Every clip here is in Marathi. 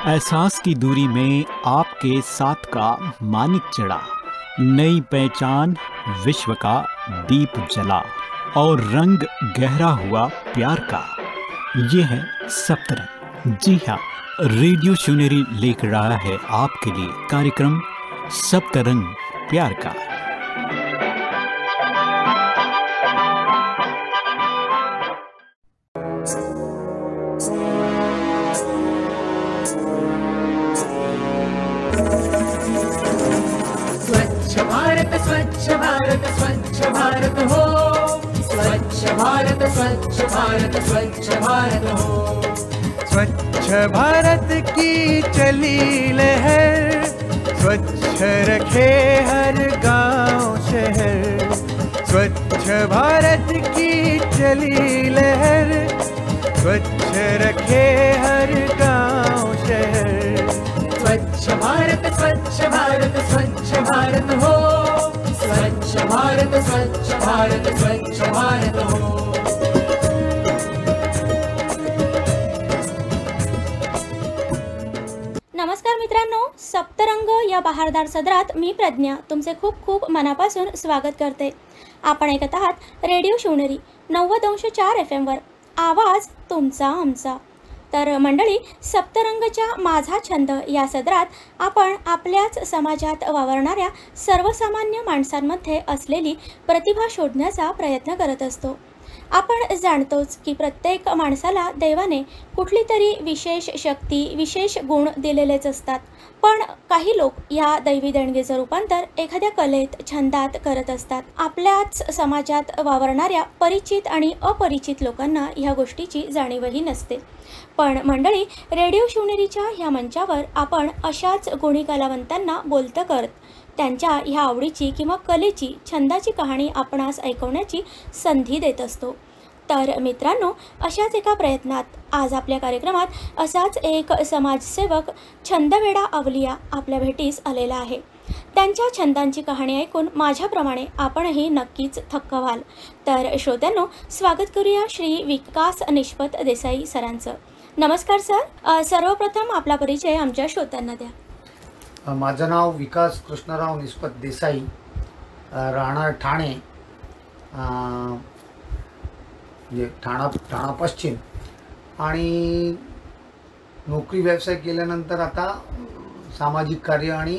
एहसास की दूरी में आपके साथ का मानिक चढ़ा, नई पहचान विश्व का दीप जला और रंग गहरा हुआ प्यार का। ये है सप्तरंग। जी हाँ, रेडियो शिवनेरी लेकर रहा है आपके लिए कार्यक्रम सप्तरंग प्यार का। स्वच्छ भारत स्वच्छ भारत स्वच्छ भारत हो, स्वच्छ भारत स्वच्छ भारत स्वच्छ भारत हो। स्वच्छ भारत की चली लहर, स्वच्छ रखे हर गांव शहर। स्वच्छ भारत की चली लहर, स्वच्छ रखे हर गांव शहर। स्वच्छ भारत स्वच्छ भारत स्वच्छ भारत हो, स्वच्छ भारत स्वच्छ भारत स्वच्छ भारत हो। नमस्कार मित्रांनो, सप्तरंग या बहारदार सदरात मी प्रज्ञा तुमचे खूप खूप मनापासून स्वागत करते। आपण ऐकत आहात रेडिओ शिवनेरी 90.4 FM वर, आवाज तुमचा आमचा। तर मंडळी, सप्तरंगच्या माझा छंद या सदरात आपण आपल्याच समाजात वावरणाऱ्या सर्वसामान्य माणसांमध्ये असलेली प्रतिभा शोधण्याचा प्रयत्न करत असतो। आपण जाणतोच की प्रत्येक माणसाला देवाने कुठली तरी विशेष शक्ती, विशेष गुण दिलेलेच असतात। पण काही लोक या दैवी देणगीचं रूपांतर एखाद्या कलेत, छंदात करत असतात। आपल्याच समाजात वावरणाऱ्या परिचित आणि अपरिचित लोकांना ह्या गोष्टीची जाणीवही नसते। पण मंडळी, रेडिओ शिवनेरीच्या ह्या मंचावर आपण अशाच गुणी कलावंतांना बोलतं करत त्यांच्या ह्या आवडीची किंवा कलेची, छंदाची कहाणी आपणास ऐकवण्याची संधी देत असतो। तर मित्रांनो, अशाच एका प्रयत्नात आज आपल्या कार्यक्रमात असाच एक समाजसेवक छंदवेडा अवलिया आपल्या भेटीस आलेला आहे। त्यांच्या छंदांची कहाणी ऐकून माझ्याप्रमाणे आपणही नक्कीच थक्क व्हाल। तर श्रोत्यांनो, स्वागत करूया श्री विकास निष्पत देसाई सरांचं। नमस्कार सर, सर्वप्रथम आपला परिचय आमच्या श्रोत्यांना द्या। माझं नाव विकास कृष्णराव निष्पत देसाई, राहणार ठाणे, म्हणजे ठाणा पश्चिम। आणि नोकरी व्यवसाय केल्यानंतर आता सामाजिक कार्य आणि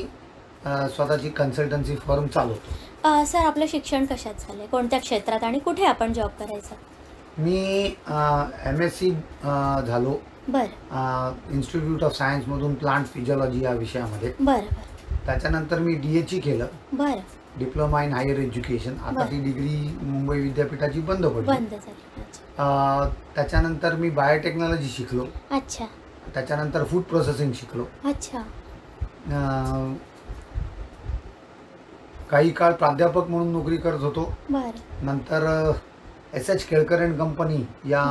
स्वतःची कन्सल्टन्सी फर्म चालवतो। सर, आपलं शिक्षण कशात झालं, कोणत्या क्षेत्रात आणि कुठे आपण जॉब करायचा? मी MSc झालो इन्स्टिट्यूट ऑफ सायन्समधून प्लांट फिजिओलॉजी या विषयामध्ये। त्याच्यानंतर मी DHE केलं, डिप्लोमा इन हायर एज्युकेशन। आता ती डिग्री मुंबई विद्यापीठाची बंद पडली। त्याच्यानंतर मी बायोटेक्नॉलॉजी शिकलो। अच्छा। त्याच्यानंतर फूड प्रोसेसिंग शिकलो। अच्छा। काही काळ प्राध्यापक म्हणून नोकरी करत होतो। नंतर SH केळकर अँड कंपनी या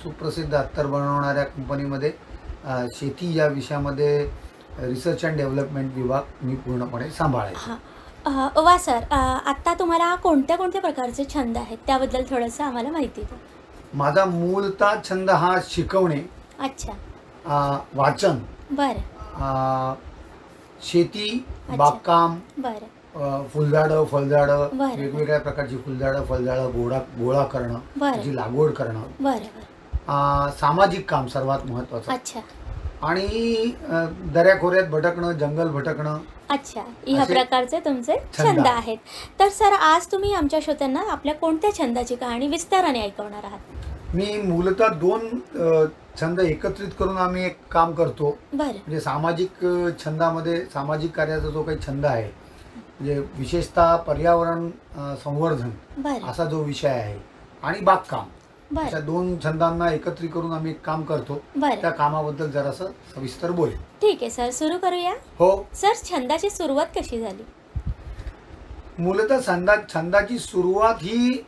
सुप्रसिद्ध अत्तर बनवणाऱ्या कंपनीमध्ये शेती या विषयामध्ये रिसर्च अँड डेव्हलपमेंट विभाग मी पूर्णपणे सांभाळायचो। वा सर, आत्ता तुम्हाला कोणत्या कोणत्या प्रकारचे छंद आहेत त्याबद्दल थोडंसं आम्हाला माहिती द्या। माझा मूलतः छंद हा शिकवणे। अच्छा। वाचन, शेती, बागकाम, फुलझाडं, फळझाडं, वेगवेगळ्या प्रकारची फुलझाडं, फळझाडं गोळा करणं, त्याची लागवड करणं, सामाजिक काम सर्वात महत्वाचं। अच्छा। आणि दऱ्याखोऱ्यात भटकणं, जंगल भटकणं। अच्छा, ह्या प्रकारचे तुमचे छंद आहेत। तर सर, आज तुम्ही आमच्या श्रोत्यांना आपल्या कोणत्या छंदाची कहाणी विस्ताराने ऐकवणार आहात? मी मूलतः दोन छंद एकत्रित करून आम्ही एक काम करतो। म्हणजे सामाजिक छंदामध्ये सामाजिक कार्याचा जो काही छंद आहे, म्हणजे विशेषतः पर्यावरण संवर्धन असा जो विषय आहे आणि बागकाम, अशा दोन छंदांना एकत्रित करून आम्ही एक काम करतो। त्या कामाबद्दल जरासं सविस्तर बोलेन। ठीक आहे सर, सुरू करूया। हो सर, छंदाची सुरुवात कशी झाली? मूलतः छंदाची सुरुवात ही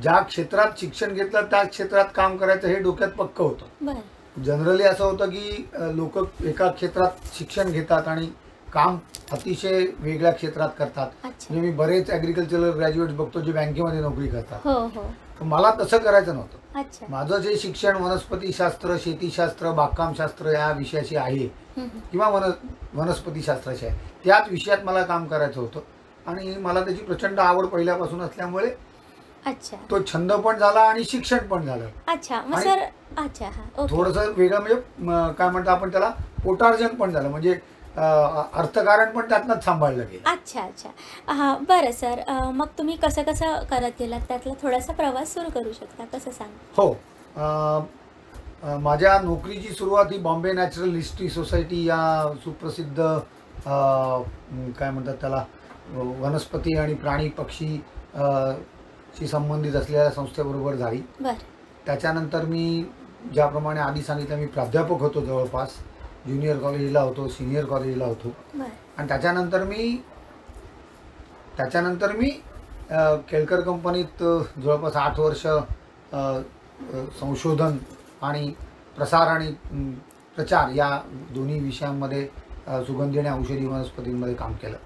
ज्या क्षेत्रात शिक्षण घेतलं त्या क्षेत्रात काम करायचं हे डोक्यात पक्क होतं। जनरली असं होतं की लोक एका क्षेत्रात शिक्षण घेतात आणि काम अतिशय वेगळ्या क्षेत्रात करतात। म्हणजे मी बरेच ॲग्रिकल्चरल ग्रॅज्युएट्स बघतो जे बँकेमध्ये नोकरी करतात। पण मला तसं करायचं नव्हतं. अच्छा. माझं जे शिक्षण वनस्पतीशास्त्र, शेतीशास्त्र, बागकामशास्त्र या विषयाशी आहे किंवा वनस्पतीशास्त्राशी आहे, त्याच विषयात मला काम करायचं होतं आणि मला त्याची प्रचंड आवड पहिल्यापासून असल्यामुळे अच्छा तो छंद पण झाला आणि शिक्षण पण झालं. अच्छा. मग सर अच्छा हा ओके. थोडंसं वेगळं म्हणजे काय म्हणतो आपण त्याला, पोटार्जन पण झालं, म्हणजे अर्थकारण पण त्यातनंच सांभाळलं गेलं. अच्छा अच्छा हां बरं सर. मग तुम्ही कसं कसं करत गेलात त्यातला थोडासा प्रवास सुरू करू शकता, कसं सांग? हो, माझ्या नोकरीची सुरुवात ही बॉम्बे नॅचरल हिस्ट्री सोसायटी या सुप्रसिद्ध काय म्हणतात त्याला, वनस्पती आणि प्राणी पक्षी शी संबंधित असलेल्या संस्थेबरोबर झाली. बरं. त्याच्यानंतर मी ज्याप्रमाणे आधी सांगितलं, मी प्राध्यापक होतो, जवळपास ज्युनियर कॉलेजला होतो, सिनियर कॉलेजला होतो. आणि त्याच्यानंतर मी केळकर कंपनीत जवळपास 8 वर्ष संशोधन आणि प्रसार आणि प्रचार या दोन्ही विषयांमध्ये सुगंधी आणि औषधी वनस्पतींमध्ये काम केलं.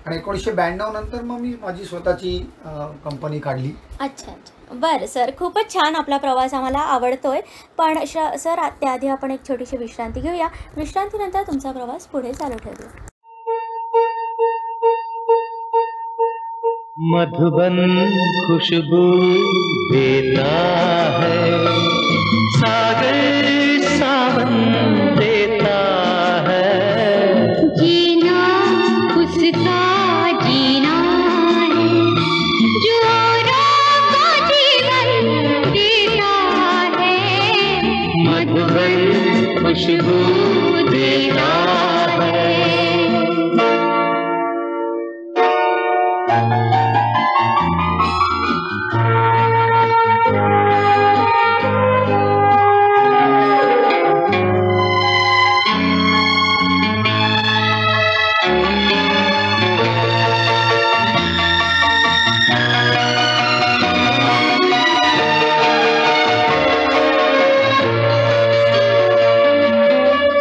आणि 1992 नंतर मग मी माझी स्वतःची कंपनी काढली. अच्छा अच्छा बरं सर, खूपच छान आपला प्रवास आम्हाला आवडतोय. पण सर त्याआधी आपण एक छोटीशी विश्रांती घेऊया. विश्रांतीनंतर तुमचा प्रवास पुढे चालू ठेवूया. मधुबन खुशबू देता है, सागर सावन देता है, जीना उसका जीना है, जो औरों को जीवन देता है, मधुबन खुशबू देता है।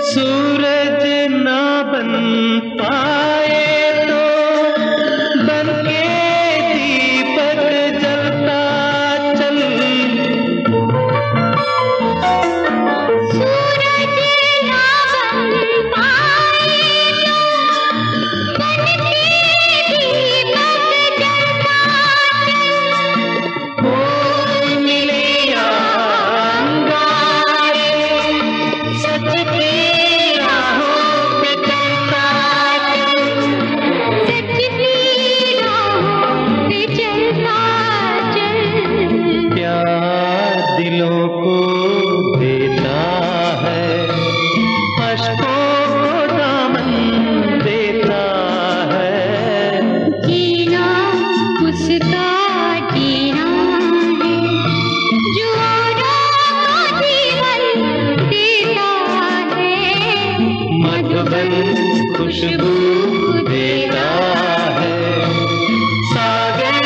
सूरज ना बन पाए तो बनके दीपक जलता चल, सूरज ना बन पाए तो बनके दीपक जलता चल, ओ मिले अंगारे सच की दिलों को देता है, अश्कों को दामन देता है, जीना उसका जीना है, जो औरों को जीवन देता है, मधुबन खुशबू देता है, सागर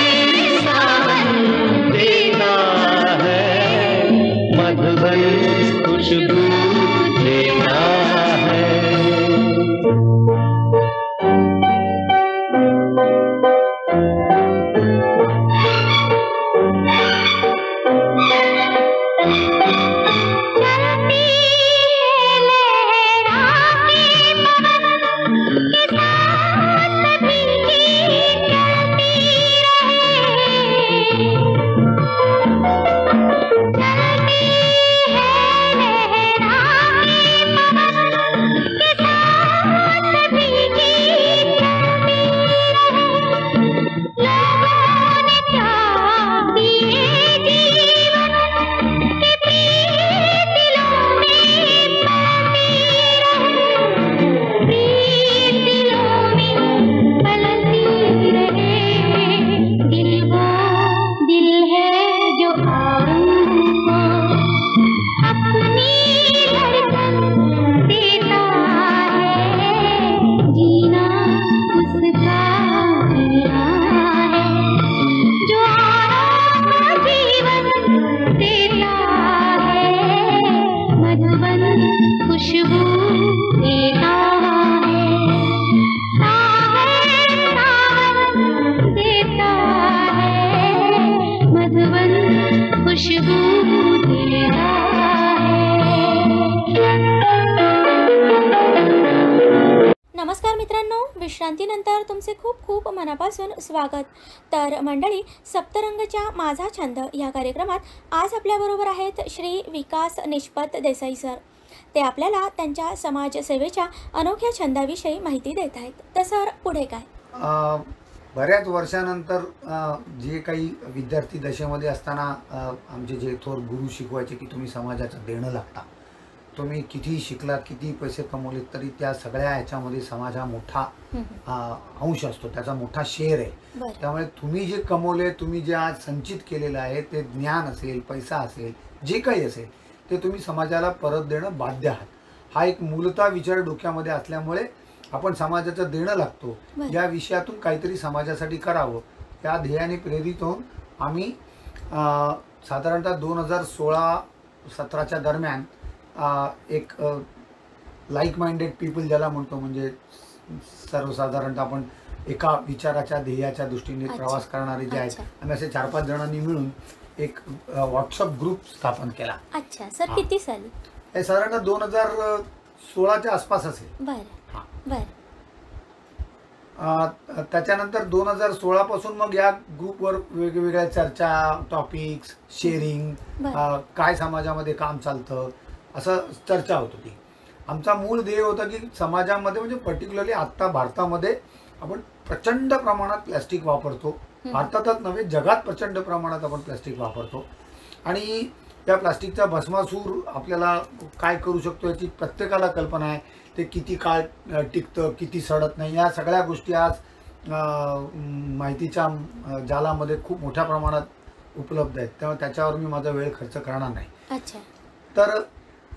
सावन देता है, मधुबन खुशबू देता है। चलती है लहरा के पवन विश्रांतीनंतर तुमचे खूप खूप मनापासून स्वागत. तर मंडळी, सप्तरंगच्या माझा छंद या कार्यक्रमात आज आपल्याबरोबर आहेत श्री विकास निष्पत देसाई सर. ते आपल्याला त्यांच्या समाजसेवेच्या अनोख्या छंदाविषयी माहिती देत आहेत. तर सर, पुढे काय? बऱ्याच वर्षानंतर जे काही विद्यार्थी दशेमध्ये असताना आमचे जे थोर गुरु शिकवायचे की तुम्ही समाजाचं देणं लागता, तुम्ही कितीही शिकलात, कितीही पैसे कमवलेत, तरी त्या सगळ्या ह्याच्यामध्ये समाज हा मोठा अंश असतो, त्याचा मोठा शेअर आहे. त्यामुळे तुम्ही जे कमवले, तुम्ही जे आज संचित केलेलं आहे, ते ज्ञान असेल, पैसा असेल, जे काही असेल, ते तुम्ही समाजाला परत देणं बाध्य आहात. हा एक मूलतः विचार डोक्यामध्ये असल्यामुळे आपण समाजाचं देणं लागतो, या विषयातून काहीतरी समाजासाठी करावं, या ध्येयाने प्रेरित होऊन आम्ही साधारणतः 2016-17च्या दरम्यान एक लाईक माइंडेड पीपल ज्याला म्हणतो, म्हणजे सर्वसाधारणतः आपण एका विचाराच्या ध्येयाच्या दृष्टीने प्रवास करणारे जे आहेत, आम्ही असे 4-5 जणांनी मिळून एक व्हॉट्सअप ग्रुप स्थापन केला. अच्छा सर, किती साली? हे साधारणतः 2016च्या आसपास असेल. त्याच्यानंतर 2016 पासून मग या ग्रुपवर वेगवेगळ्या चर्चा, टॉपिक्स, शेअरिंग, काय समाजामध्ये काम चालतं, असं चर्चा होत होती. आमचा मूळ ध्येय होता की समाजामध्ये, म्हणजे पर्टिक्युलरली आत्ता भारतामध्ये आपण प्रचंड प्रमाणात प्लॅस्टिक वापरतो. भारतातच नव्हे, जगात प्रचंड प्रमाणात आपण प्लॅस्टिक वापरतो. आणि त्या प्लास्टिकचा भस्मासूर आपल्याला काय करू शकतो याची प्रत्येकाला कल्पना आहे. ते किती काळ टिकतं, किती सडत नाही, या सगळ्या गोष्टी आज माहितीच्या जालामध्ये खूप मोठ्या प्रमाणात उपलब्ध आहेत. त्यामुळे त्याच्यावर मी माझा वेळ खर्च करणार नाही. अच्छा. तर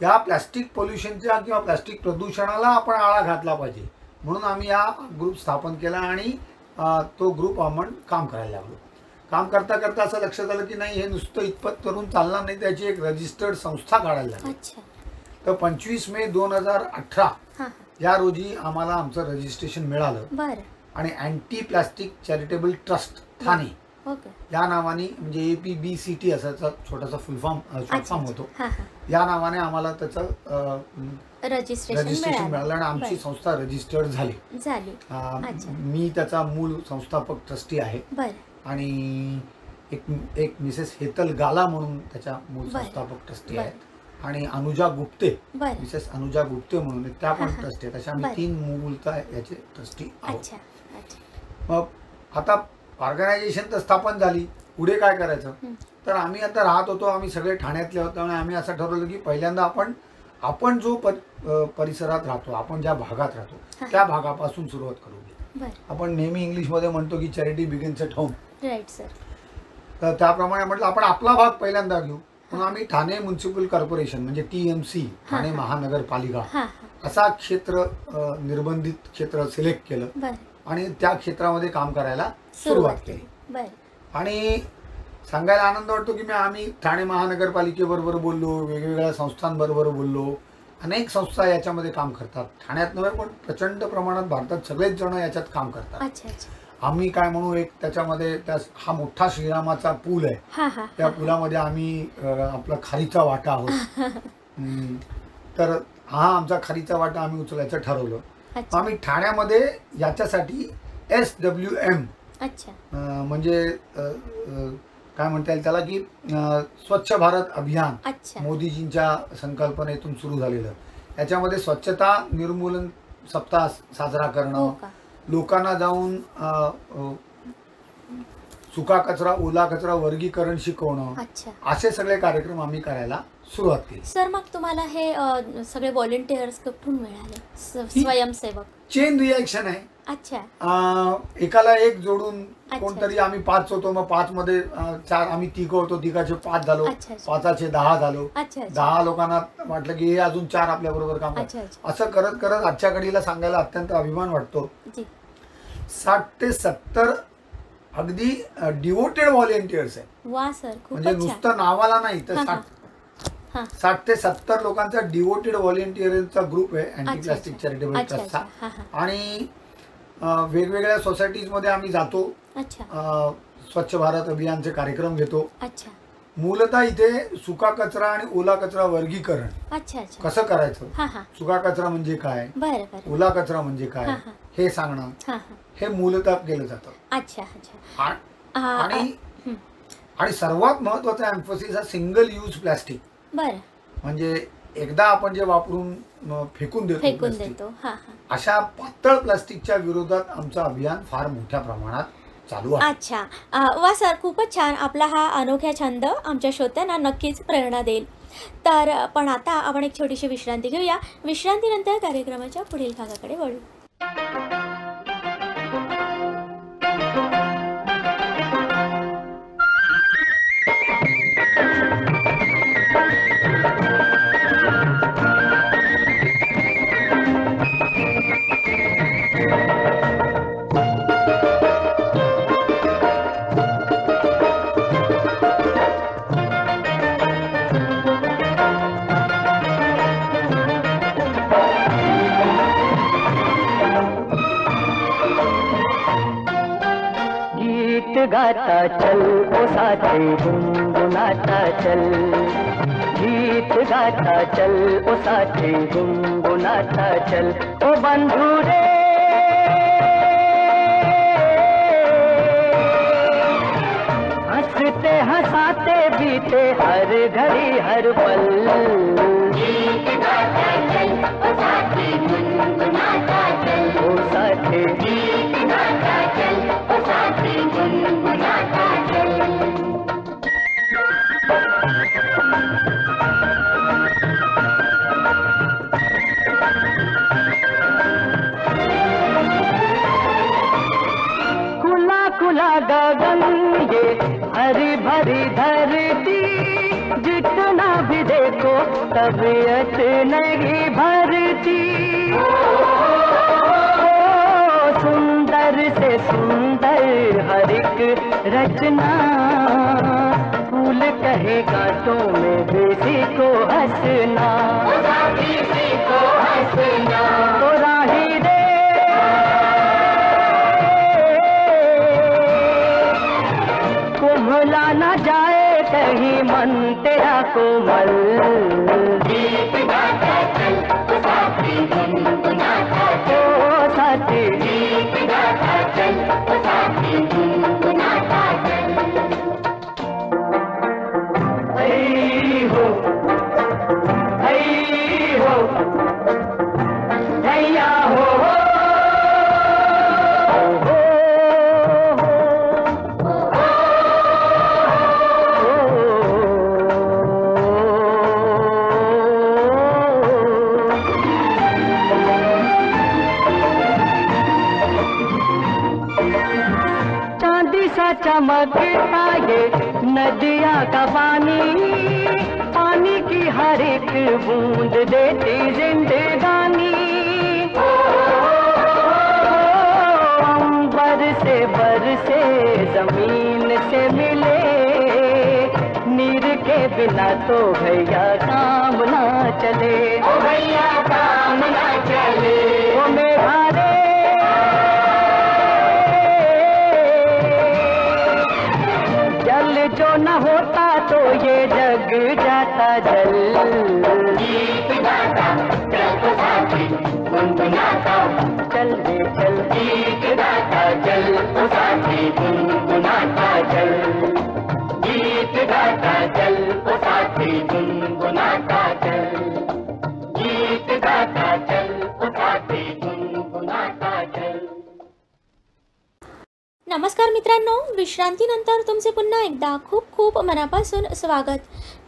या प्लॅस्टिक पोल्युशनच्या किंवा प्लॅस्टिक प्रदूषणाला आपण आळा घातला पाहिजे, म्हणून आम्ही हा ग्रुप स्थापन केला आणि तो ग्रुप आपण काम करायला लागलो. काम करता करता असं लक्षात आलं की नाही, हे नुसतं इतपत करून चालणार नाही, त्याची एक रजिस्टर्ड संस्था काढायला लागली. तर 25 मे 2018 या रोजी आम्हाला आमचं रजिस्ट्रेशन मिळालं आणि anti plastic charitable trust Thane या नावाने, म्हणजे APBCT असाचा छोटासा फुलफॉर्म होतो, या नावाने आम्हाला त्याचं रजिस्ट्रेशन मिळालं आणि आमची संस्था रजिस्टर्ड झाली. मी त्याचा मूळ संस्थापक ट्रस्टी आहे आणि एक मिसेस हेतल गाला म्हणून त्याच्या मूळ संस्थापक ट्रस्टी आहेत, आणि अनुजा गुप्ते, मिसेस अनुजा गुप्ते म्हणून त्या पण ट्रस्टी आहेत. अशा आम्ही 3 मूलतः याचे ट्रस्टी आहोत. मग आता ऑर्गनायझेशन तर स्थापन झाली, पुढे काय करायचं? तर आम्ही आता राहत होतो, आम्ही सगळे ठाण्यातले होतो, आणि आम्ही असं ठरवलं की पहिल्यांदा आपण जो परिसरात राहतो, आपण ज्या भागात राहतो, त्या भागापासून सुरुवात करूया. आपण नेहमी इंग्लिशमध्ये म्हणतो की charity begins at home. Right sir. तर त्याप्रमाणे म्हटलं आपण आपला भाग पहिल्यांदा घेऊ. म्हणून आम्ही ठाणे म्युन्सिपल कॉर्पोरेशन, म्हणजे TMC, ठाणे महानगरपालिका, असा क्षेत्र, निर्बंधित क्षेत्र सिलेक्ट केलं आणि त्या क्षेत्रामध्ये काम करायला सुरुवात केली. आणि सांगायला आनंद वाटतो की आम्ही ठाणे महानगरपालिकेबरोबर बोललो, वेगवेगळ्या संस्थांबरोबर बोललो. अनेक संस्था याच्यामध्ये काम करतात, ठाण्यात नव्हे पण प्रचंड प्रमाणात भारतात सगळेच जण याच्यात काम करतात. आम्ही काय म्हणू, एक त्याच्यामध्ये हा मोठा श्रीरामाचा पूल आहे, त्या पुलामध्ये आम्ही आपला खारीचा वाटा आहोत. तर हा आमचा खारीचा वाटा आम्ही उचलायचं ठरवलं. आम्ही ठाण्यामध्ये याच्यासाठी SWM, म्हणजे काय म्हणता येईल त्याला, की स्वच्छ भारत अभियान, मोदीजींच्या संकल्पनेतून सुरू झालेलं. याच्यामध्ये स्वच्छता निर्मूलन सप्ताह साजरा करणं, लोकांना जाऊन सुका कचरा, ओला कचरा वर्गीकरण शिकवणं, असे सगळे कार्यक्रम आम्ही करायला सुरुवात केली. सर, मग तुम्हाला हे सगळे व्हॉलंटिअर्स कुठून मिळाले? स्वयंसेवक? चेन रिॲक्शन आहे. अच्छा. एकाला एक जोडून कोणतरी, आम्ही 5 होतो, मग 5 मध्ये 4, आम्ही 3 होतो, 3चे 5 झालो, 5चे 10 झालो, 10 लोकांना वाटलं की हे अजून 4 आपल्या बरोबर काम करतात. असं करत करत आजच्या घडीला सांगायला अत्यंत अभिमान वाटतो, 60 ते 70 अगदी डिवोटेड व्हॉलेंटियर्स आहे. वा सर, म्हणजे नुसतं नावाला नाही तर 60 ते 70 लोकांचा डिवोटेड व्हॉलेंटियरचा ग्रुप आहे अँटी प्लास्टिक चॅरिटेबल ट्रस्टचा. आणि वेगवेगळ्या सोसायटीज मध्ये आम्ही जातो, स्वच्छ भारत अभियानचे कार्यक्रम घेतो. मूलतः इथे सुका कचरा आणि ओला कचरा वर्गीकरण अच्छा अच्छा कसं करायचं, हा हा सुका कचरा म्हणजे काय, बरं बरं ओला कचरा म्हणजे काय हा, हा. हे सांगणं, हा हा हे मूलतः केलं जातं. अच्छा अच्छा आणि हं. आणि सर्वात महत्वाचा एम्फोसिस हा सिंगल यूज प्लास्टिक, बरं म्हणजे एकदा आपण जे वापरून फेकून देतो फेकून plastic, देतो. हा हा अशा पातळ प्लास्टिकच्या विरोधात आमचं अभियान फार मोठ्या प्रमाणात चालू आहे. अच्छा. वा सर, खूपच छान. आपला हा अनोख्या छंद आमच्या श्रोत्यांना नक्कीच प्रेरणा देईल. तर पण आता आपण एक छोटीशी विश्रांती घेऊया. विश्रांतीनंतर कार्यक्रमाच्या पुढील भागाकडे वळू. गाता चल ओ साथी गुनगुनाता चल, गीत गाता चल ओ साथी गुनगुनाता चल, ओ बंधु रे हंसते हंसाते बीते हर घड़ी हर पल, गीत गाता चल ओ साथी गुनगुनाता चल, ओ साथी गीत गाता चल ओ साथी गुनगुनाता चल। खुला खुला गगन ये हरी भरी धरती, जितना भी देखो तबीयत नहीं भरती, सुंदर से सुंदर हर एक रचना, फूल कहे कांटों में किसी को हंसना, किसी को हंसना, तो राही रे कुम्हला न जाए कहीं मन तेरा कोमल, गीत गाता चल ओ साथी गुनगुनाता चल, ओ साथी गीत गाता चल ओ साथी गुनगुनाता चल। हई हो हैया हो चमकता ये नदिया का पानी, पानी की हर एक बूंद देती जिंदगानी, अंबर से बरसे जमीन से मिले, नीर के बिना तो भैया काम ना चले, ओ भैया काम ना चले, ओ मेरा रे जो न होता तो ये जग जाता जल, गीत गाता चल ओ साथी गुनगुनाता चल रे चल, गीत गाता चल ओ साथी गुनगुनाता चल, गीत गाता चल ओ साथी गुनगुनाता चल, गीत गाता चल ओ साथी गुनगुनाता चल। नमस्कार मित्रांनो, विश्रांतीनंतर तुमचे पुन्हा एकदा खूप खूप मनापासून स्वागत.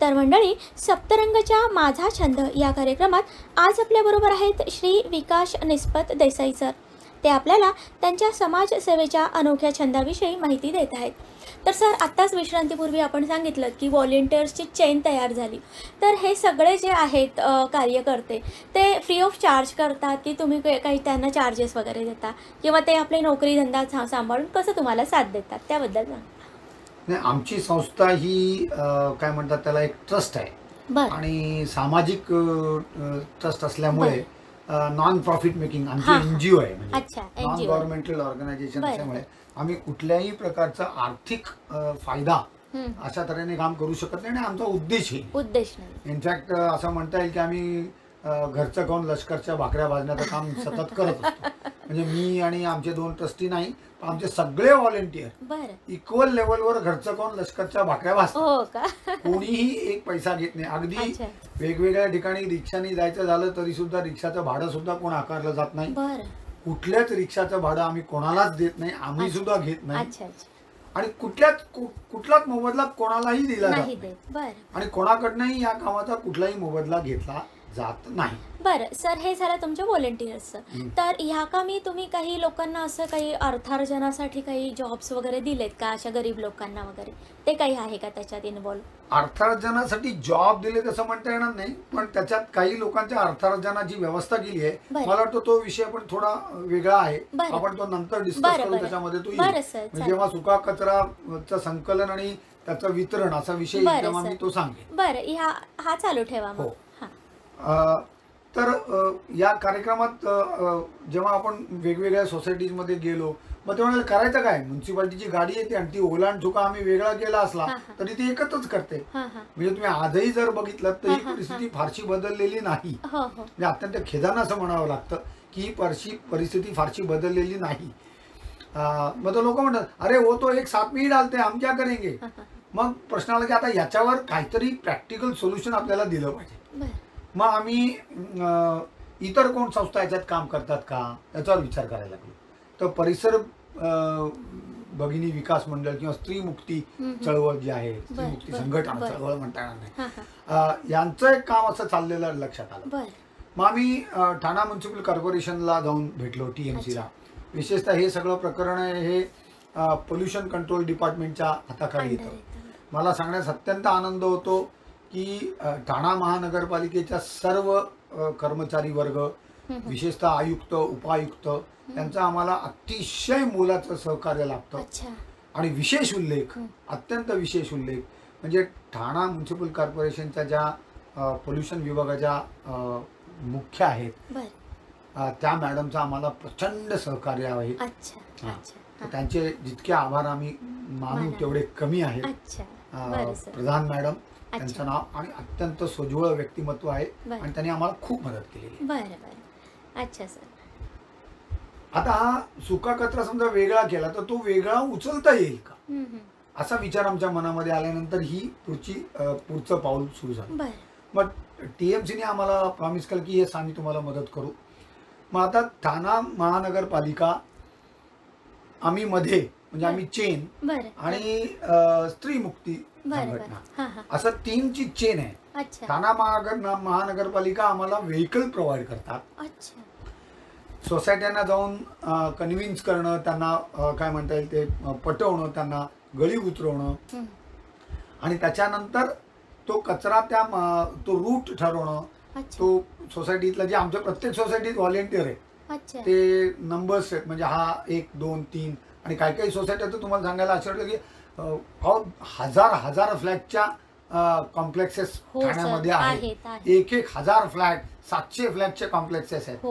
तर मंडळी, सप्तरंगच्या माझा छंद या कार्यक्रमात आज आपल्याबरोबर आहेत श्री विकास निस्पत देसाई सर. ते आपल्याला त्यांच्या समाजसेवेच्या अनोख्या छंदाविषयी माहिती देत आहेत. तर सर, आत्ताच विश्रांतीपूर्वी आपण सांगितलं की व्हॉलेंटियर्सची चेन तयार झाली. तर हे सगळे जे आहेत कार्यकर्ते, ते फ्री ऑफ चार्ज करतात की तुम्ही काही त्यांना चार्जेस वगैरे देता, किंवा ते आपले नोकरी धंदा सांभाळून कसं तुम्हाला साथ देतात, त्याबद्दल सांगा. नाही, आमची संस्था ही काय म्हणतात त्याला एक ट्रस्ट आहे आणि सामाजिक ट्रस्ट असल्यामुळे नॉन प्रॉफिट मेकिंग आमची NGO आहे, म्हणजे नॉन गव्हर्नमेंटल ऑर्गनायझेशन असल्यामुळे आम्ही कुठल्याही प्रकारचा आर्थिक फायदा अशा तऱ्हेने काम करू शकत नाही आणि आमचा उद्देश नाही. इनफॅक्ट असं म्हणता येईल की आम्ही घरचं खाऊन लष्करच्या भाकऱ्या भाजण्याचं काम सतत करत असतो. म्हणजे मी आणि आमचे 2 ट्रस्टी नाही, पण आमचे सगळे व्हॉलेंटियर इक्वल लेवलवर घरचं खाऊन लष्करच्या भाकऱ्या भाजतात. कोणीही एक पैसा घेत नाही. अगदी वेगवेगळ्या ठिकाणी रिक्षाने जायचं झालं तरी सुद्धा रिक्षाचं भाडं सुद्धा कोण आकारलं जात नाही. कुठल्याच रिक्षाचं भाडं आम्ही कोणालाच देत नाही, आम्ही सुद्धा घेत नाही. आणि कुठलाच मोबदला कोणालाही दिला जात नाही आणि कोणाकडनंही या कामाचा कुठलाही मोबदला घेतला जात नाही. बरं सर, हे झालं तुमच्या व्हॉलेंटियर्सचं. तर ह्या कामी तुम्ही काही लोकांना असं काही अर्थार्जनासाठी काही जॉब्स वगैरे दिलेत का, अशा गरीब लोकांना वगैरे? ते काही आहे का त्याच्यात इन्व्हॉल्व? अर्थार्जनासाठी जॉब दिले तसं म्हणता येणार नाही, पण त्याच्यात काही लोकांच्या अर्थार्जनाची व्यवस्था केली आहे. मला वाटतं तो विषय पण थोडा वेगळा आहे, आपण तो नंतर डिस्कस करू. त्याच्यामध्ये तो येईल जेव्हा सुका कचराचं संकलन आणि त्याचं वितरण असा विषय तेव्हा मी तो सांगेन. बरं, हा चालू ठेवा. हो. तर या कार्यक्रमात जेव्हा आपण वेगवेगळ्या सोसायटीजमध्ये गेलो, मग तेव्हा करायचं काय, म्युन्सिपाल्टीची गाडी येते आणि ती ओला आणि चुका आम्ही वेगळा केला असला तरी ती एकत्रच करते. म्हणजे तुम्ही आजही जर बघितलं तर ही परिस्थिती फारशी बदललेली नाही. म्हणजे अत्यंत खेदानं असं म्हणावं लागतं की ही परिस्थिती फारशी बदललेली नाही. मग तो लोक म्हणतात अरे वो तो एक साथ में ही डालते हम क्या करेंगे. मग प्रश्न आला की आता याच्यावर काहीतरी प्रॅक्टिकल सोल्युशन आपल्याला दिलं पाहिजे. मग आम्ही इतर कोण संस्था याच्यात काम करतात का याच्यावर विचार करायला लागलो. तर परिसर भगिनी विकास मंडळ किंवा स्त्री मुक्ती चळवळ जी आहे, स्त्री मुक्ती संघटना चळवळ म्हणता येणार नाही, यांचं एक काम असं चाललेलं लक्षात आलं. मग आम्ही ठाणा म्युन्सिपल कॉर्पोरेशनला जाऊन भेटलो, TMCला. विशेषतः हे सगळं प्रकरण हे पोल्युशन कंट्रोल डिपार्टमेंटच्या हाताखाली येतं. मला सांगण्यास अत्यंत आनंद होतो की ठाणा महानगरपालिकेच्या सर्व कर्मचारी वर्ग, विशेषतः आयुक्त, उपायुक्त यांचं आम्हाला अतिशय मोलाचं सहकार्य लाभतं. आणि विशेष उल्लेख, अत्यंत विशेष उल्लेख म्हणजे ठाणा म्युन्सिपल कॉर्पोरेशनच्या ज्या पोल्युशन विभागाच्या मुख्य आहेत त्या मॅडमचं आम्हाला प्रचंड सहकार्य आहे. त्यांचे जितके आभार आम्ही मानू तेवढे कमी आहेत. प्रधान मॅडम त्यांचं नाव आणि अत्यंत सोज्वळ व्यक्तिमत्व आहे आणि त्यांनी आम्हाला खूप मदत केलेली. अच्छा सर. आता हा सुका कचरा समजा वेगळा केला तर तो वेगळा उचलता येईल का असा विचार आमच्या मनामध्ये आल्यानंतर ही पुढचं पाऊल सुरू झालं. मग TMCने आम्हाला प्रॉमिस केलं की येस आम्ही तुम्हाला मदत करू. मग आता ठाणा महानगरपालिका आम्ही मध्ये म्हणजे आम्ही चेन आणि स्त्री मुक्ती संघटना असं 3ची चेन आहे. ठाणा महानगरपालिका आम्हाला व्हेकल प्रोव्हाइड करतात. सोसायट्यांना जाऊन कन्व्हिन्स करणं, त्यांना काय म्हणता येईल ते पटवणं, त्यांना गळी उतरवणं आणि त्याच्यानंतर तो कचरा तो रूट ठरवणं. तो सोसायटीतला जे आमच्या प्रत्येक सोसायटीत व्हॉलेंटियर आहे ते नंबर्स आहेत. म्हणजे हा 1, 2, 3 आणि काही काही सोसायट्या तुम्हाला सांगायला असं वाटलं की हजार फ्लॅटच्या कॉम्प्लेक्सेस ठाण्यामध्ये आहेत. 1,000 फ्लॅट, 700 फ्लॅटचे कॉम्प्लेक्सेस आहेत.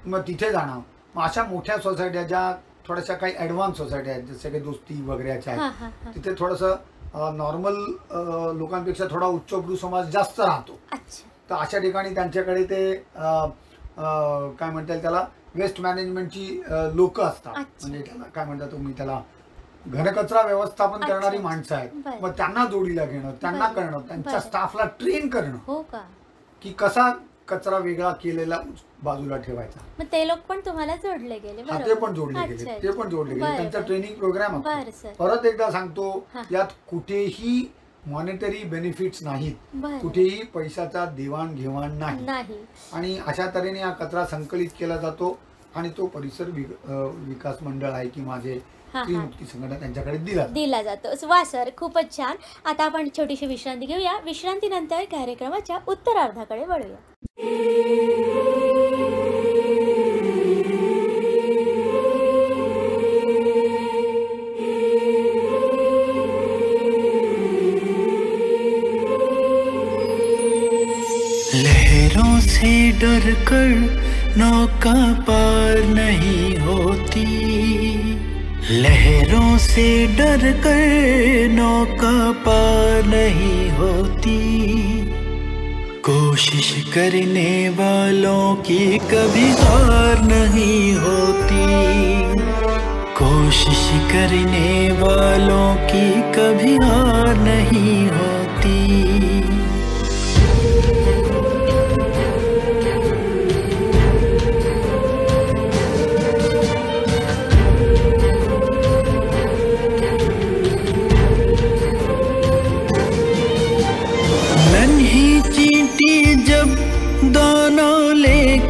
मग तिथे जाणं. मग अशा मोठ्या सोसायट्या ज्या थोड्याशा काही ॲडव्हान्स सोसायट्या आहेत जसे काही दोस्ती वगैरेच्या आहेत तिथे थोडंसं नॉर्मल लोकांपेक्षा थोडा उच्चभ्रू समाज जास्त राहतो. तर अशा ठिकाणी त्यांच्याकडे ते काय म्हणता येईल त्याला वेस्ट मॅनेजमेंटची लोक असतात. म्हणजे त्याला काय म्हणतात तुम्ही त्याला घनकचरा व्यवस्थापन करणारी माणसं आहेत. मग त्यांना जोडीला घेणं, त्यांना करणं, त्यांच्या स्टाफला ट्रेन करणं की कसा कचरा वेगळा केलेला बाजूला ठेवायचा. मग ते लोक पण तुम्हाला जोडले गेले? ते पण जोडले गेले. त्यांचा ट्रेनिंग प्रोग्राम. परत एकदा सांगतो, यात कुठेही मॉनिटरी बेनिफिट्स नाहीत, कुठेही पैशाचा देवाणघेवाण नाही. आणि अशा तऱ्हेने हा कचरा संकलित केला जातो आणि तो परिसर विकास मंडळ आहे की माझे स्त्री मुक्ती संघटना त्यांच्याकडे दिला जातो. वा सर, खूपच छान. आता आपण छोटीशी विश्रांती घेऊया. विश्रांतीनंतर कार्यक्रमाच्या उत्तरार्धाकडे वळूया. लहरों से डर कर नौका पार नहीं होती, लहरों से डर कर नौका पार नहीं होती, कोशिश करने वालों की कभी हार नहीं होती, कोशिश करने वालों की कभी हार नहीं होती।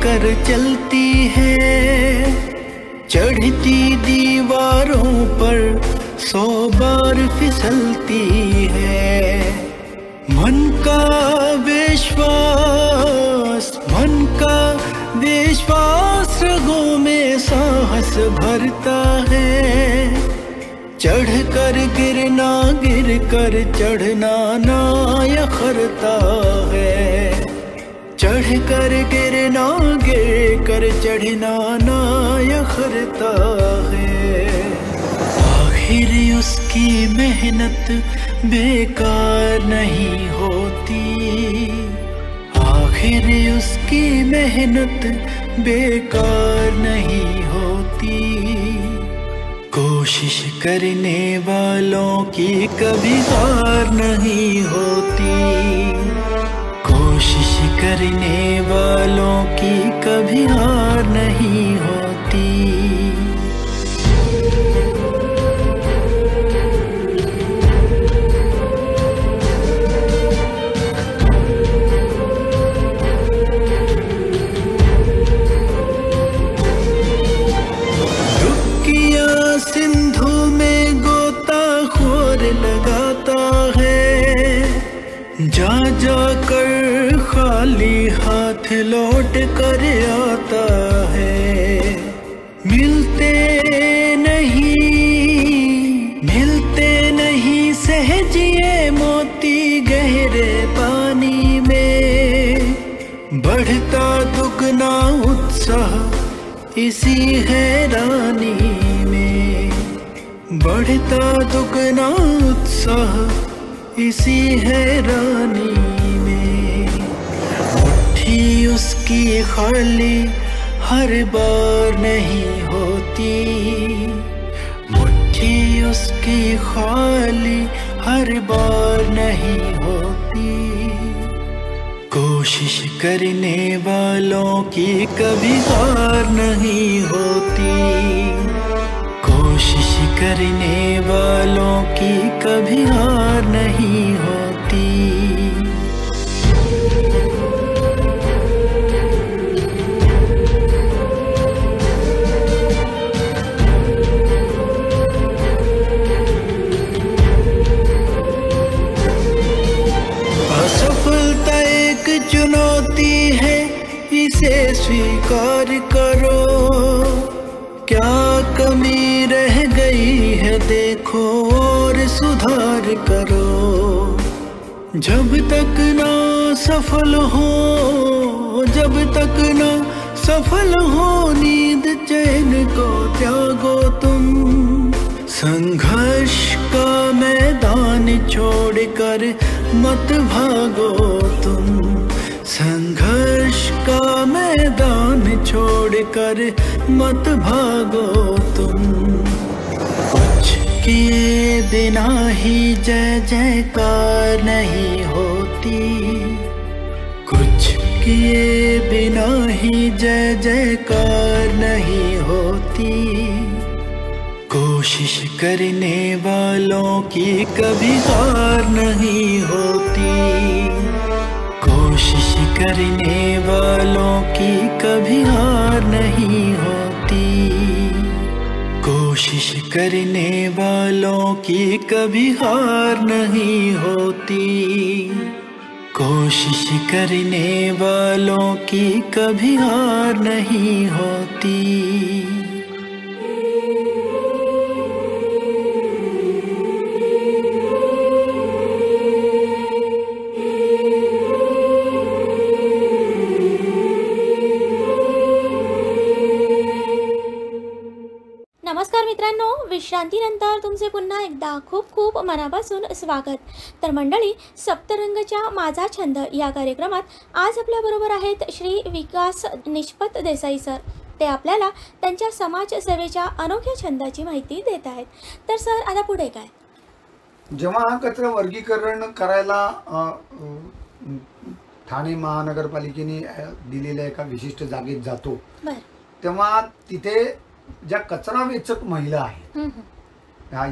कर चलती है, चढ़ती दीवारों पर 100 बार फिसलती है। मन का विश्वास रगों में साहस भरता है, चढ़ कर गिरना गिर कर चढ़ना ना यखरता है, चढ़ कर गिरना गिर कर चढ़ना ना यखरता है। आखिर उसकी मेहनत बेकार नहीं होती, आखिर उसकी मेहनत बेकार नहीं होती, कोशिश करने वालों की कभी हार नहीं होती, कोशिश करने वालों की कभी हार नहीं होती। दुखिया सिंधु में गोताखोर लगाता है, जा जा कर खाली हाथ लौट कर आता है। मिलते नहीं सहजिए मोती गहरे पानी में, बढ़ता दुगना उत्साह इसी हैरानी में, बढ़ता दुगना उत्साह इसी हैरानी में। मुट्ठी उसकी खाली हर बार नहीं होती, मुट्ठी उसकी खाली हर बार नहीं होती, कोशिश करने वालों की कभी हार नहीं होती, कोशिश करने वालों की कभी हार नहीं होती। असफलता एक चुनौती है, इसे स्वीकार करो, क्या कमी रह गई है देखो और सुधार करो। जब तक ना सफल हो, जब तक ना सफल हो, नींद चैन को त्यागो तुम, संघर्ष का मैदान छोड़कर मत भागो तुम, संघर्ष का मैदान छोड़कर मत भागो तुम। कुछ किए बिना ही जय जयकार नहीं होती, कुछ किए बिना ही जय जयकार नहीं होती, कोशिश करने वालों की कभी हार नहीं होती, कोशिश करने वालों की कभी हार नहीं होती, कोशिश करने वालों की कभी हार नहीं होती, कोशिश करने वालों की कभी हार नहीं होती। विश्रांतीनंतर तुमचे पुन्हा एकदा खूप खूप मनापासून स्वागत. तर मंडळी, सप्तरंगच्या माझा छंद या कार्यक्रमात आज आपल्याबरोबर आहेत श्री विकास निष्पत देसाई सर. ते आपल्याला त्यांच्या समाजसेवेच्या अनोख्या छंदाची माहिती देत आहेत. तर सर, आता पुढे काय? जेव्हा हा कचरा वर्गीकरण करायला ठाणे महानगरपालिकेने दिलेल्या एका विशिष्ट जागेत जातो, तेव्हा तिथे ज्या कचरा वेचक महिला आहेत,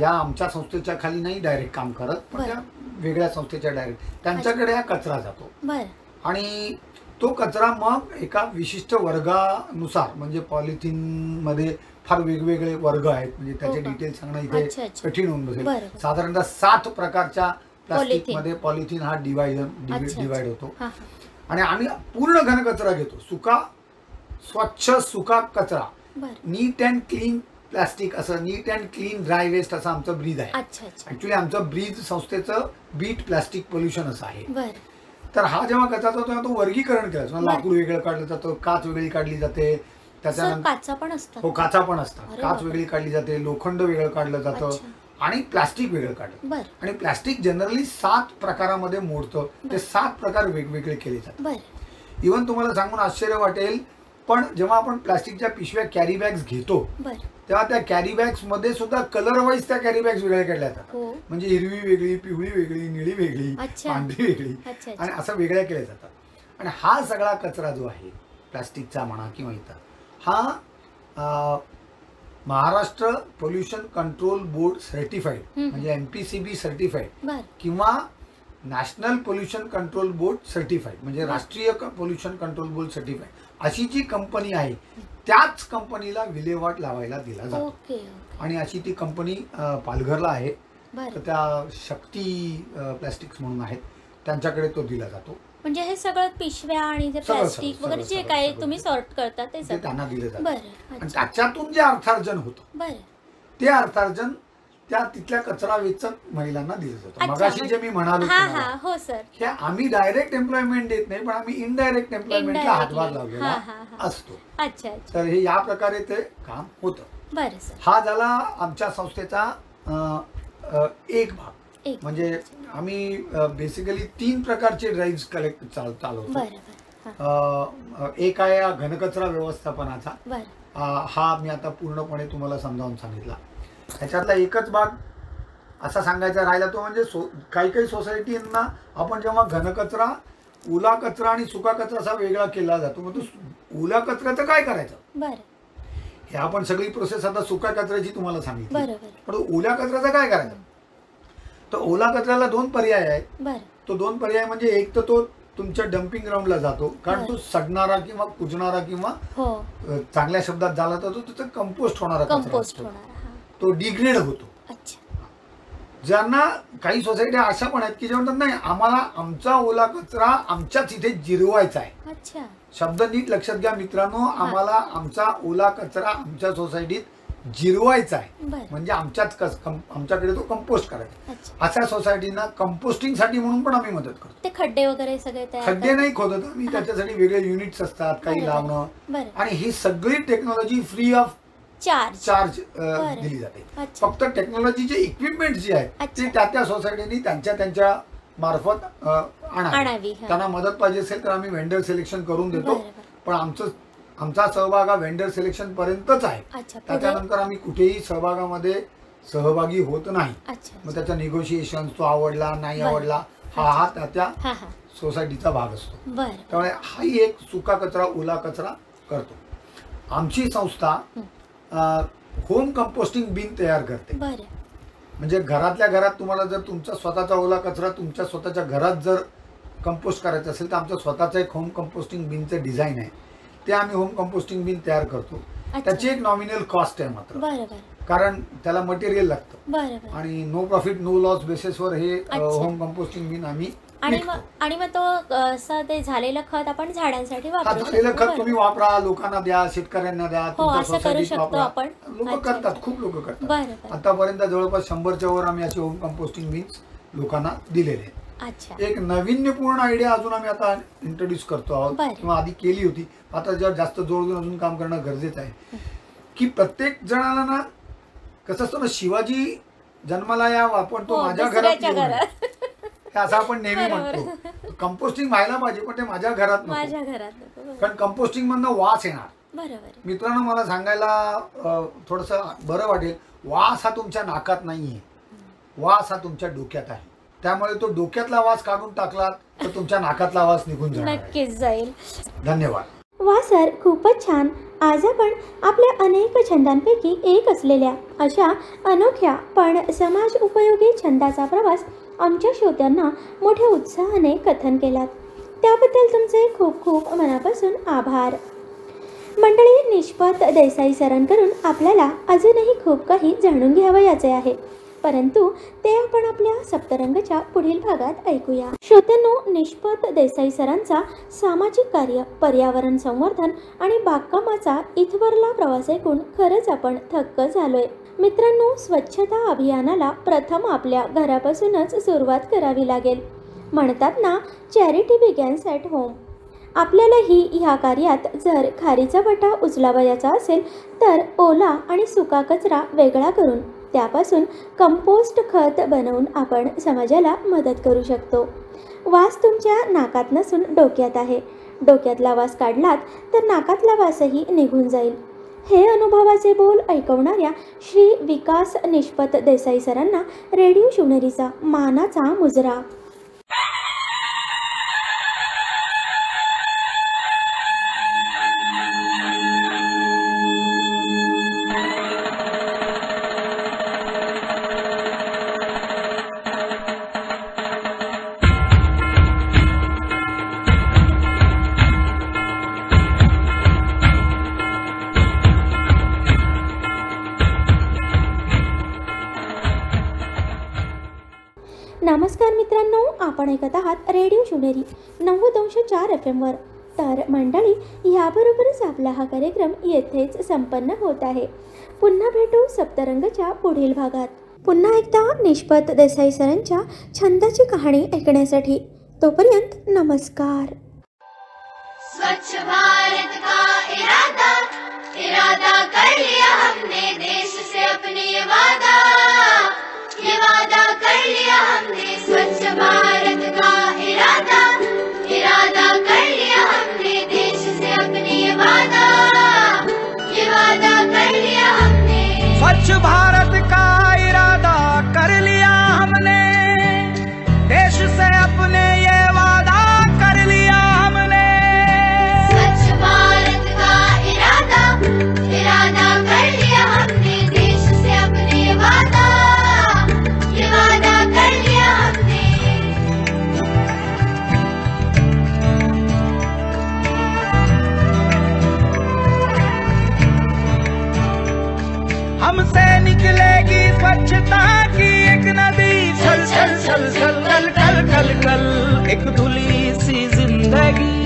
या आमच्या संस्थेच्या खाली नाही डायरेक्ट काम करत, पण त्या वेगळ्या संस्थेच्या डायरेक्ट त्यांच्याकडे हा कचरा जातो. आणि तो कचरा मग एका विशिष्ट वर्गानुसार, म्हणजे पॉलिथिन मध्ये फार वेगवेगळे वर्ग आहेत, म्हणजे त्याचे डिटेल सांगणं इथे कठीण होऊन बसेल. साधारणतः 7 प्रकारच्या प्लास्टिक मध्ये पॉलिथिन हा डिवाइड होतो. आणि आम्ही पूर्ण घनकचरा घेतो, स्वच्छ सुका कचरा, नीट अँड क्लीन प्लास्टिक, असं नीट अँड क्लीन ड्राय वेस्ट असं आमचं ब्रीद आहे. ऍक्च्युली आमचं ब्रीद संस्थेचं बीट प्लास्टिक पोल्युशन असं आहे. तर हा जेव्हा कचरा जातो तेव्हा तो वर्गीकरण केला जातो. लाकूड वेगळं काढलं जातं, काच वेगळी काढली जाते, त्याच्यानंतर हो काचा पण असतात, काच वेगळी काढली जाते, लोखंड वेगळं काढलं जातं आणि प्लास्टिक वेगळं काढलं. आणि प्लास्टिक जनरली 7 प्रकारामध्ये मोडतं. ते 7 प्रकार वेगवेगळे केले जातात. इव्हन तुम्हाला सांगून आश्चर्य वाटेल, पण जेव्हा आपण प्लास्टिकच्या पिशव्या कॅरी बॅग्स घेतो तेव्हा त्या कॅरी बॅग्स मध्ये सुद्धा कलर वाईज त्या कॅरी बॅग्स वेगळ्या काढल्या जातात. म्हणजे हिरवी वेगळी, पिवळी वेगळी, निळी वेगळी, पांढरी वेगळी, आणि असं वेगळ्या केल्या जातात. आणि हा सगळा कचरा जो आहे प्लास्टिकचा म्हणा किंवा इतर, हा Maharashtra pollution control board certified, म्हणजे MPCB सर्टिफाईड किंवा national pollution control board certified, म्हणजे राष्ट्रीय पोल्युशन कंट्रोल बोर्ड सर्टिफाईड अशी जी कंपनी आहे त्याच कंपनीला विल्हेवाट लावायला दिला जातो. आणि अशी ती कंपनी पालघरला आहे. तर त्या शक्ती प्लास्टिक्स म्हणून आहेत, त्यांच्याकडे तो दिला जातो. म्हणजे हे सगळं पिशव्या आणि जे प्लास्टिक वगैरे जे काय तुम्ही सॉर्ट करता ते त्यांना दिलं जातं. आणि त्याच्यातून जे अर्थार्जन होतं ते अर्थार्जन त्या तिथल्या कचरा वेचक महिलांना दिलं जातं. मगाशी जे मी म्हणालो हे आम्ही डायरेक्ट एम्प्लॉयमेंट देत नाही, पण आम्ही इनडायरेक्ट एम्प्लॉयमेंटला हातभार लावलेला असतो. तर हे या प्रकारे ते काम होतं. हा झाला आमच्या संस्थेचा एक भाग. म्हणजे आम्ही बेसिकली 3 प्रकारचे ड्राईव्ह कलेक्ट चालवतो. एक आहे घनकचरा व्यवस्थापनाचा, हा मी आता पूर्णपणे तुम्हाला समजावून सांगितला. ह्याच्यातला एकच भाग असा सांगायचा राहिला तो म्हणजे काही काही सोसायटींना आपण जेव्हा घनकचरा, ओला कचरा आणि सुका कचरा असा वेगळा केला जातो, मग तो ओला कचऱ्याचं काय करायचं, हे आपण सगळी प्रोसेस आता सुका कचऱ्याची तुम्हाला सांगितली. पण ओल्या कचऱ्याचं काय करायचं, तर ओला कचऱ्याला 2 पर्याय आहेत. तो 2 पर्याय म्हणजे एक तर तो तुमच्या डम्पिंग ग्राउंडला जातो, कारण तो सडणारा किंवा कुजणारा किंवा चांगल्या शब्दात झाला तर तो तिथं कंपोस्ट होणारा कचरा, तो डिग्रेड होतो. ज्यांना काही सोसायट्या अशा पण आहेत की जे म्हणतात नाही आम्हाला आमचा ओला कचरा आमच्याच इथे जिरवायचा आहे. शब्द नीट लक्षात घ्या मित्रांनो, आम्हाला आमचा ओला कचरा आमच्या सोसायटीत जिरवायचा आहे, म्हणजे आमच्याकडे तो कंपोस्ट करायचा. अशा सोसायटींना कंपोस्टिंग साठी म्हणून पण आम्ही मदत करतो. ते खड्डे वगैरे सगळे खड्डे नाही खोदत आम्ही, त्याच्यासाठी वेगळे युनिट्स असतात, काही लावणं, आणि ही सगळी टेक्नॉलॉजी फ्री ऑफ चार्ज दिली जाते. फक्त टेक्नॉलॉजीचे इक्विपमेंट जे आहेत ते त्या सोसायटीनी त्यांच्या मार्फत आणावी. त्यांना मदत पाहिजे असेल तर आम्ही वेंडर सिलेक्शन करून देतो, पण आमचा सहभाग हा वेंडर सिलेक्शन पर्यंतच आहे. त्याच्यानंतर आम्ही कुठेही सहभागी होत नाही. मग त्याच्या निगोशिएशन, तो आवडला नाही आवडला हा त्या सोसायटीचा भाग असतो. त्यामुळे हाही एक सुका कचरा ओला कचरा करतो. आमची संस्था होम कंपोस्टिंग बिन तयार करते. म्हणजे घरातल्या घरात तुम्हाला जर तुमचा स्वतःचा ओला कचरा तुमच्या स्वतःच्या घरात जर कंपोस्ट करायचं असेल तर आमचं स्वतःचं एक होम कंपोस्टिंग बिनचं डिझाईन आहे, ते आम्ही होम कंपोस्टिंग बिन तयार करतो. त्याची एक नॉमिनल कॉस्ट आहे मात्र, कारण त्याला मटेरियल लागतं आणि नो प्रॉफिट नो लॉस बेसिसवर हे होम कंपोस्टिंग बिन आम्ही. आणि मग तो असं ते झालेलं खत आपण झाडांसाठी वापरू. झालेलं खत तुम्ही वापरा, लोकांना द्या, शेतकऱ्यांना द्या, तुमच्या सोसायटीत वापरा. लोक करतात, खूप लोक करतात. आतापर्यंत जवळपास 100च्या वर आम्ही असे होम कंपोस्टिंग बिन्स लोकांना दिलेले आहेत. एक नाविन्यपूर्ण आयडिया अजून आम्ही आता इंट्रोड्यूस करतो आहोत, किंवा आधी केली होती, आता जर जास्त जोर देऊन अजून काम करणं गरजेचं आहे, की प्रत्येक जणाला ना कसं असतं ना, शिवाजी जन्माला यावा पण तो हो, माझ्या दुसऱ्याच्या घरात घरात. हे असं आपण नेहमी म्हणतो. कंपोस्टिंग व्हायला पाहिजे पण ते माझ्या घरात नको. माझ्या घरात नको. बरोबर. कारण कंपोस्टिंग मधनं वास येणार. बरोबर. मित्रांनो, मला सांगायला थोडंसं बरं वाटेल, वास हा तुमच्या नाकात नाहीये, वास हा तुमच्या डोक्यात आहे. त्यामुळे तो डोक्यातला वास काढून टाकलात तर तुमच्या नाकातला वास निघून जाणार. नक्कीच जाईल. धन्यवाद. वा सर, खूपच छान. आज आपण आपल्या अनेक छंदांपैकी एक असलेल्या अशा अनोख्या पण समाज उपयोगी छंदाचा प्रवास आमच्या श्रोत्यांना मोठ्या उत्साहाने कथन केलात. त्याबद्दल तुमचे खूप खूप मनापासून आभार. मंडळी, निष्पत देसाई सरांकडून आपल्याला अजूनही खूप काही जाणून घ्यावयाचे आहे, परंतु ते आपण आपल्या सप्तरंगच्या पुढील भागात ऐकूया. श्रोत्यांनो, निष्पत देसाई सरांचा सामाजिक कार्य, पर्यावरण संवर्धन आणि बागकामाचा इथवरला प्रवास ऐकून खरंच आपण थक्क झालोय. मित्रांनो, स्वच्छता अभियानाला प्रथम आपल्या घरापासूनच सुरुवात करावी लागेल. म्हणतात ना, चॅरिटी बिगॅन्स ॲट होम. आपल्यालाही ह्या कार्यात जर खारीचा वाटा उचलावयाचा असेल तर ओला आणि सुका कचरा वेगळा करून त्यापासून कंपोस्ट खत बनवून आपण समाजाला मदत करू शकतो. वास तुमच्या नाकात नसून डोक्यात आहे. डोक्यातला वास काढलात तर नाकातला वासही निघून जाईल. हे अनुभवाचे बोल ऐकवणाऱ्या श्री विकास निष्पत देसाई सरांना रेडिओ शिवनेरीचा मानाचा मुजरा. नमस्कार मित्रांनो, आपण ऐकत आहात रेडिओ शिवनेरी 90.4 FM वर. तर मंडळी, याबरोबरच आपला हा कार्यक्रम येथेच संपन्न होत आहे. पुन्हा भेटू सप्तरंगच्या पुढील भागात. पुन्हा एकदा निष्पत देसाई सरांच्या छंदाची कहाणी ऐकण्यासाठी. तोपर्यंत नमस्कार. स्वच्छ भारत का इरादा इरादा कर लिया हमने, देश से अपने ये वादा कर लिया हमने. स्वच्छ भारत का इरादा इरादा कर लिया हमने, देश से अपने ये वादा कर लिया हमने. स्वच्छ भारत का इरादा कर लिया हमने, देश से अपने ये वादा कर लिया हमने. स्वच्छ भारत का इरादा इरादा कर लिया हमने, देश से अपने ये वादा कर लिया हमने. हमसे निकलेगी स्वच्छता की एक नदी, छल छल छल छल कल कल कल कल एक धुली सी जिंदगी.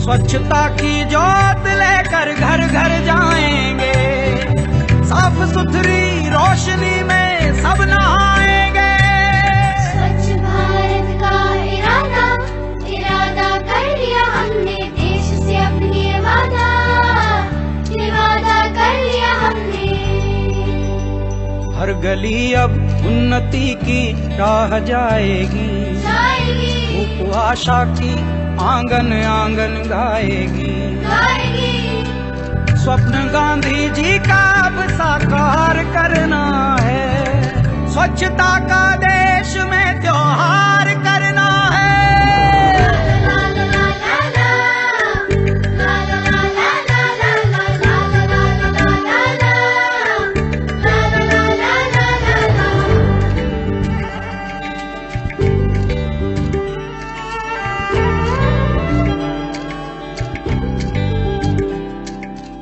स्वच्छता की ज्योत लेकर घर घर जाएंगे, साफ सुथरी रोशनी में सब नहाएंगे. स्वच्छ भारत का इरादा इरादा कर लिया हमने, देश से अपनी वादा कर लिया हमने. हर गली अब उन्नति की राह जाएगी, धूप आशा की आंगन आंगन गाएगी. स्वप्न गांधी जी का अब साकार करना है, स्वच्छता का देश में त्योहार करना है.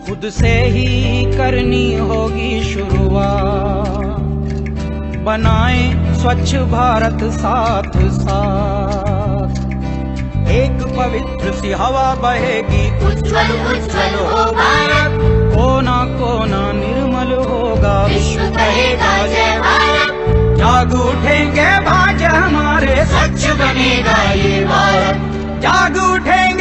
खुद से ही करनी होगी शुरुआत, बनाएं स्वच्छ भारत साथ साथ. एक पवित्र सी हवा बहेगी, उज्ज्वल उज्ज्वल हो भारत. कोना कोना निर्मल होगा, विश्व कहेगा जय भारत. जाग उठेंगे भाग्य हमारे, स्वच्छ बनेगा ये भारत. जाग उठेंगे